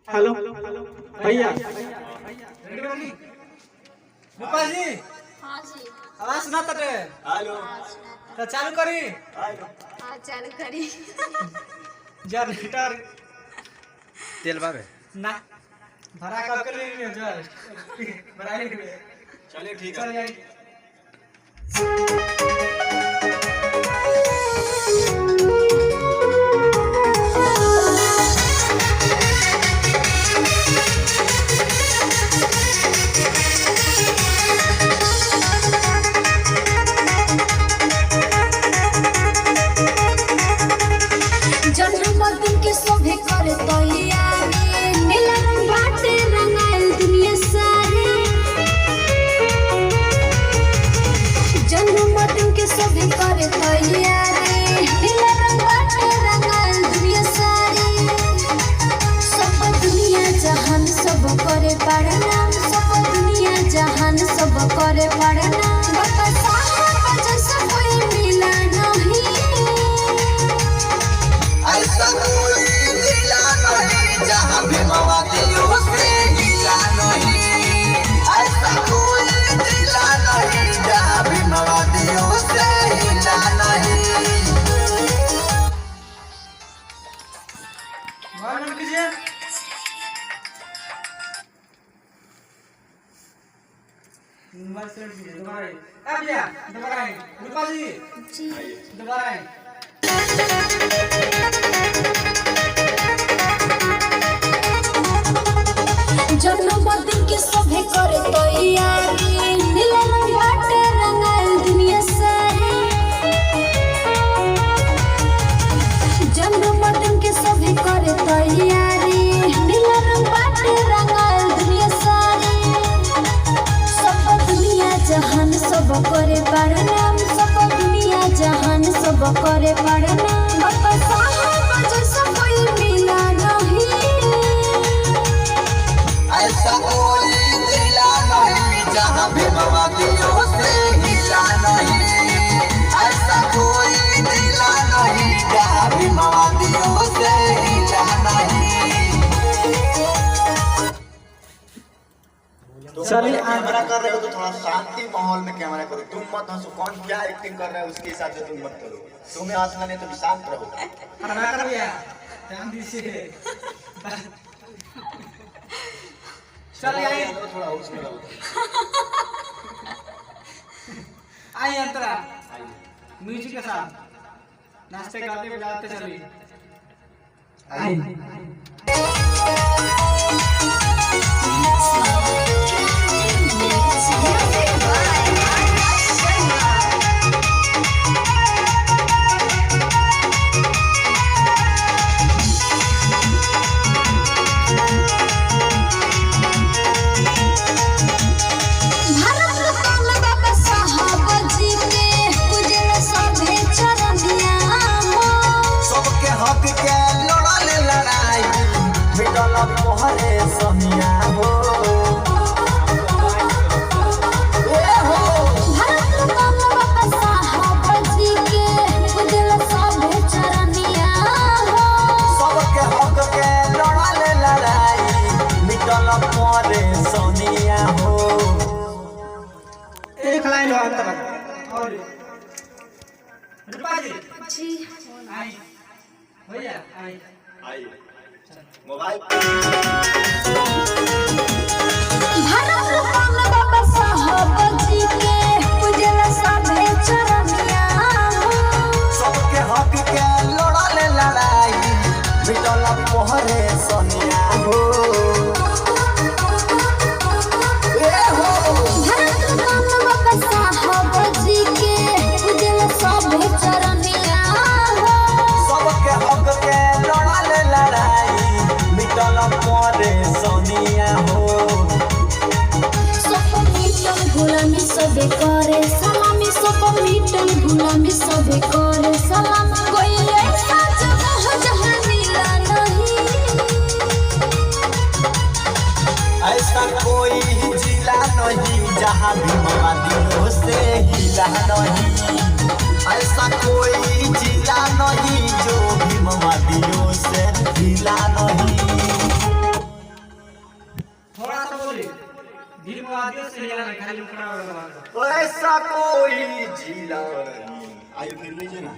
Hello भैया। रूपा जी हाँ जी। आवाज सुना तटे। हेलो तो चालू करी। हाँ चालू करी। जनरेटर तेल बाबे ना भरा कब के लिए जो भरा ले। चलिए ठीक चल है। जाए। जन्मदिन के शोभे करे तैयारी, नीला रंग बाटे रंगाइल दुनिया सारी। जन्मदिन के शोभे करे तैयारी, नीला रंग बाटे रंगाइल दुनिया सारी। सब दुनिया जहान सब करे प्रणाम, सब दुनिया जहान सब करे प्रणाम। बाबा साहब जैसा कोई मिला नहीं, ऐसा कोई जिला नहीं जहाँ भी मवादियों से हिला नहीं। ऐसा कोई जिला नहीं जहाँ भी मवादियों से हिला नहीं। वर्णन कीजिए। नंबर सेट कीजिए। दोबारा आ भैया दोबारा रूपा जी जी दोबारा जन्मदिन के शोभे करे तैयारी, नीला रंग बाटे रंगाइल दुनिया सारी। जन्मदिन के शोभे करे तैयारी, नीला रंग बाटे रंगाइल दुनिया सारी। सब दुनिया जहान सब करे प्रणाम, सब दुनिया जहान सब करे प्रणाम। बाबा साहब जैसा कोई मिला नहीं, ऐसा कोई जिला नहीं जहाँ भी मवादियों से हिला नहीं। ऐसा कोई जिला नहीं जहाँ भी मवादियों से हिला नहीं। चलिए कैमरा कर रहे हो तो थोड़ा शांति माहौल में कैमरा करो। तुम मत हंसो, कौन क्या एक्टिंग कर रहा है उसके हिसाब से तुम मत करो। तुम्हें हंसना नहीं तो शांत रहो। अरे कर भैया ध्यान दीजिए। चल आइए थोड़ा उसमें रहो। आइए अंतरा म्यूजिक के साथ नाचते गाते बजाते चलिए। भारत रत्न बाबा साहब जी के पूजन सभे चरनिया हो। सबके हक के लड़ल लड़ाई मिटल मोहरे समिया हो। ए हो भारत रत्न बाबा साहब जी के पूजन सभे चरनिया हो। सबके हक के लड़ल लड़ाई मिटल मोहरे समिया हो। एक लाइन और अंतरा और रूपा जी जी आई भैया आई आइए मोबाइल भारत रत्न बाबा साहब जी के पूजन सभे चरनिया हो। सबके हक के लड़ल लड़ाई मिटल मोहरे समिया हो। ए हो भारत रत्न बाबा साहब जी के पूजन सभे चरनिया हो। सबके हक के लड़ल लड़ाई मिटल मोरे सनिया हो। सब मिटल गुलामी सबे करे सलामी, सब मिटल गुलामी सबे करे सलाम। कोई ऐसा जगह जहाँ मिला नहीं, ऐसा कोई जिला नहीं जहाँ भी मवादियों से हिला नहीं। ऐसा कोई जिला नहीं जो भी मवादियों से हिला नहीं। ऐसा कोई जिला नहीं। आइए फिर लीजिए ना।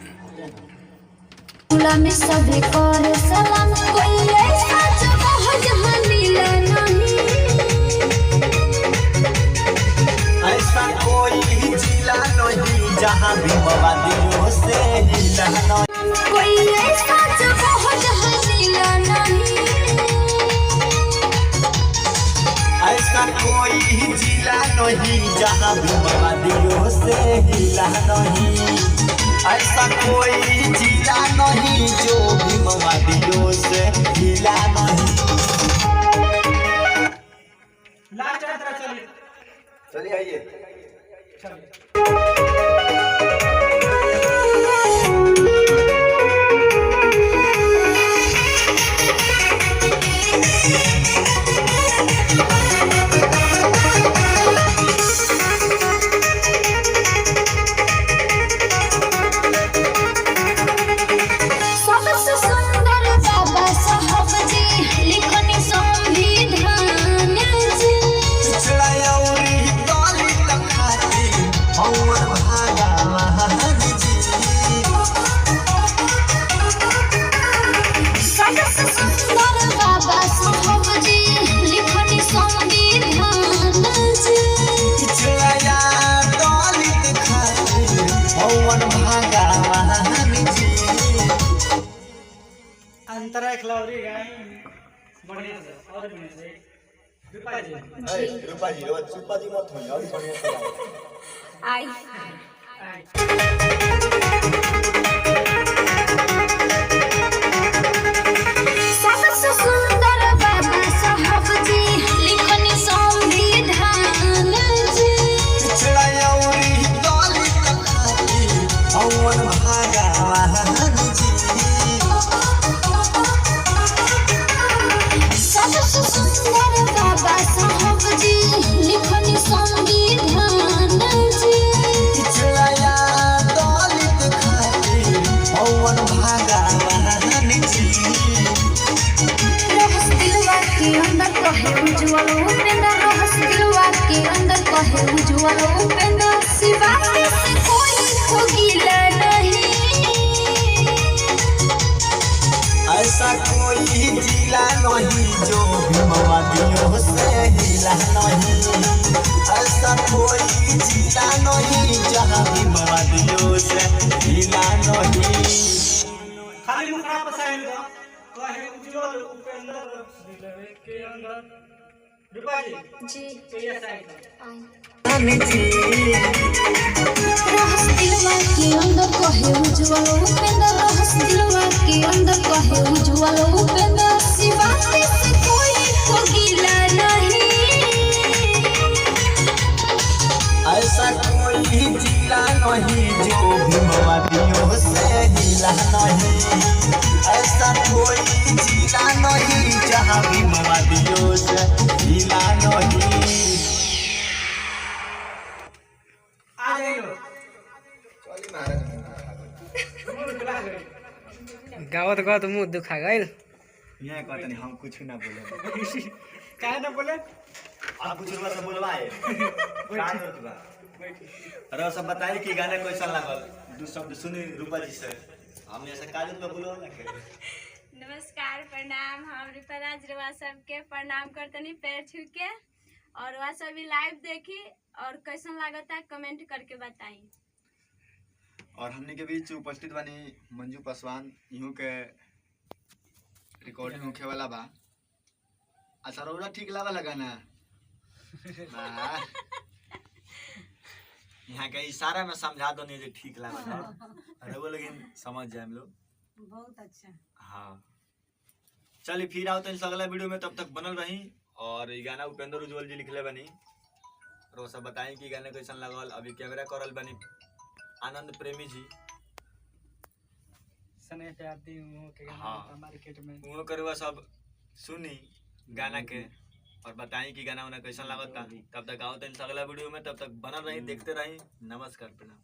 खुला में सभी करे सलाम, कोई ऐसा जगह जहाँ मिला नहीं। ऐसा कोई जिला नहीं जहाँ भी मवादियों से हिला नहीं। कोई ऐसा जगह जहाँ मिला नहीं। ऐसा कोई जिला नहीं जहाँ भी मवादियों से हिला नहीं। ऐसा कोई जिला नहीं जो भी मवादियों से हिला नहीं। लास्ट अंतरा चलिए। चलिए आइए। सबसे सुंदर बाबा साहब जी लिखनी संविधान जी। पिछड़ा औरी दलित खातिर हौवर भगवान जी। सबसे सुंदर बाबा साहब जी लिखनी संविधान जी। पिछड़ा दलित खातिर हौवर भगवान जी। अंतरा खिलाड़ी गाय बढ़िया से और बढ़िया से रूपा जी। रूपा जी रूपा जी मत होइए और बढ़िया से आई सबसे सुंदर बाबा साहब जी लिखनी संविधान जी। पिछड़ा औरी दलित खातिर हौवर भगवान जी। सबसे सुंदर बाबा साहब जी लिखनी संविधान जी। पिछड़ा दलित खातिर हौवर भगवान जी। रहस दिलवा के अंदर कहे उज्जवल उपेंद्र, रहस दिलवा के अंदर कहे उज्जवल उपेंद्र। सिवा से कोई को गिला नहीं। ऐसा कोई जिला नहीं जो भी मवादियों से हिला नहीं। ऐसा कोई जिला नहीं जहाँ भी मवादियों से हिला नहीं। खाली मुखड़ा पसाइल दो कहे उज्जवल उपेंद्र दिलवे के अंदर। रूपा जी ये साइड रहस दिलवा के अंदर कहे उज्जवल उपेंद्र, रहस दिलवा के अंदर कहे उज्जवल उपेंद्र। सिवा से कोई को गिला नहीं। ऐसा कोई जिला नहीं जो भी मवादियों से हिला नहीं। ऐसा कोई जिला नहीं जहाँ भी मवादियों से हिला नहीं। आ जाइयो गावत गावत मुंह दुखा गइल। यहाँ कहते नहीं हम कुछ ना बोले। काहे ना बोले आप कुछ रुपया से बोलवाए कहाँ जरूरत बा? अरे सब बताइए कि गाना कैसा लागल। दो शब्द सुनी रूपा जी से। हमने ऐसा काजल में बोलो ना के। नमस्कार प्रणाम। हम रूपराज रवा सबके प्रणाम करतनी पैर छू के। और वह सभी लाइव देखी और कैसन लागता कमेंट करके बताई। और हमने के बीच उपस्थित बनी मंजू पासवान इहू के रिकॉर्डिंग होखे वाला बा। अच्छा रौरा ठीक लागल है गाना? यहाँ के इशारा में समझा दो नहीं जो ठीक लागल है। अरे वो लेकिन समझ जाए हम लोग। बहुत अच्छा। हाँ चलिए फिर आओ तो अगला वीडियो में, तब तक बनल रही। और ये गाना उपेंद्र उज्जवल जी लिखले बनी। और सब बताएं कि गाना कैसन लगल। अभी कैमरा करल बनी आनंद प्रेमी जी। सने प्यार दी वो के गाना हाँ। मार्केट में वो करवा सब सुनी गाना के और बताई कि गाना उन्हें कैसा लगता। तब तक आओ तो अगला वीडियो में, तब तक बना रही देखते रही। नमस्कार प्रणाम।